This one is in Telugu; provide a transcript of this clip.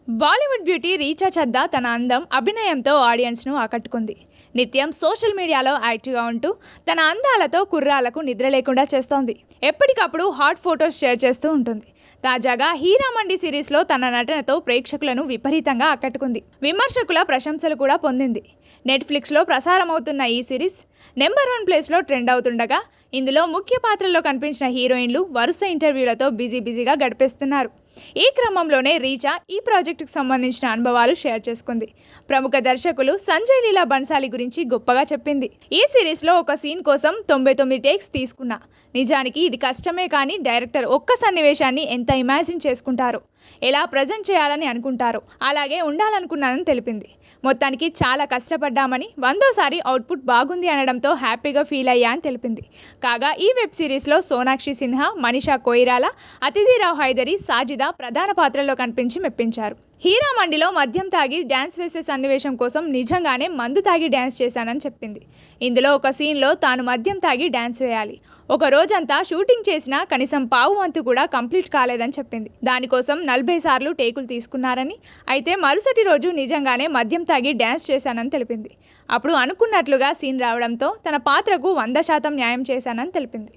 బాలీవుడ్ బ్యూటీ రీచా చద్దా తన అందం, అభినయంతో ఆడియన్స్ను ఆకట్టుకుంది. నిత్యం సోషల్ మీడియాలో యాక్టివ్గా ఉంటూ తన అందాలతో కుర్రాళ్లకు నిద్ర లేకుండా చేస్తోంది. ఎప్పటికప్పుడు హాట్ ఫొటోస్ షేర్ చేస్తూ ఉంటుంది. తాజాగా హీరామండి సిరీస్లో తన నటనతో ప్రేక్షకులను విపరీతంగా ఆకట్టుకుంది. విమర్శకుల ప్రశంసలు కూడా పొందింది. నెట్ఫ్లిక్స్లో ప్రసారమవుతున్న ఈ సిరీస్ నెంబర్ 1 ప్లేస్లో ట్రెండ్ అవుతుండగా, ఇందులో ముఖ్య పాత్రల్లో కనిపించిన హీరోయిన్లు వరుస ఇంటర్వ్యూలతో బిజీగా గడిపేస్తున్నారు. ఈ క్రమంలోనే రీచా ఈ ప్రాజెక్టుకు సంబంధించిన అనుభవాలు షేర్ చేసుకుంది. ప్రముఖ దర్శకులు సంజయ్ లీలా బన్సాలి గురించి గొప్పగా చెప్పింది. ఈ సిరీస్లో ఒక సీన్ కోసం 99 టేక్స్ తీసుకున్నా. నిజానికి ఇది కష్టమే, కానీ డైరెక్టర్ ఒక్క సన్నివేశాన్ని ఎంత ఇమాజిన్ చేసుకుంటారో, ఎలా ప్రజెంట్ చేయాలని అనుకుంటారో అలాగే ఉండాలనుకున్నానని తెలిపింది. మొత్తానికి చాలా కష్టపడ్డామని, 100సారి అవుట్పుట్ బాగుంది అనడంతో హ్యాపీగా ఫీల్ అయ్యా అని తెలిపింది. కాగా ఈ వెబ్ సిరీస్లో సోనాక్షి సిన్హా, మనీషా కోయిరాలా, అతిథిరావు హైదరీ, సాజిదా ప్రధాన పాత్రల్లో కనిపించి మెప్పించారు. హీరామండిలో మద్యం తాగి డ్యాన్స్ వేసే సన్నివేశం కోసం నిజంగానే మందు తాగి డ్యాన్స్ చేశానని చెప్పింది. ఇందులో ఒక సీన్లో తాను మద్యం తాగి డ్యాన్స్ వేయాలి. ఒక రోజంతా షూటింగ్ చేసినా కనీసం పావు వంతు కూడా కంప్లీట్ కాలేదని చెప్పింది. దానికోసం 40 సార్లు టేకులు తీసుకున్నారని, అయితే మరుసటి రోజు నిజంగానే మద్యం తాగి డ్యాన్స్ చేశానని తెలిపింది. అప్పుడు అనుకున్నట్లుగా సీన్ రావడంతో తన పాత్రకు 100% న్యాయం చేశానని తెలిపింది.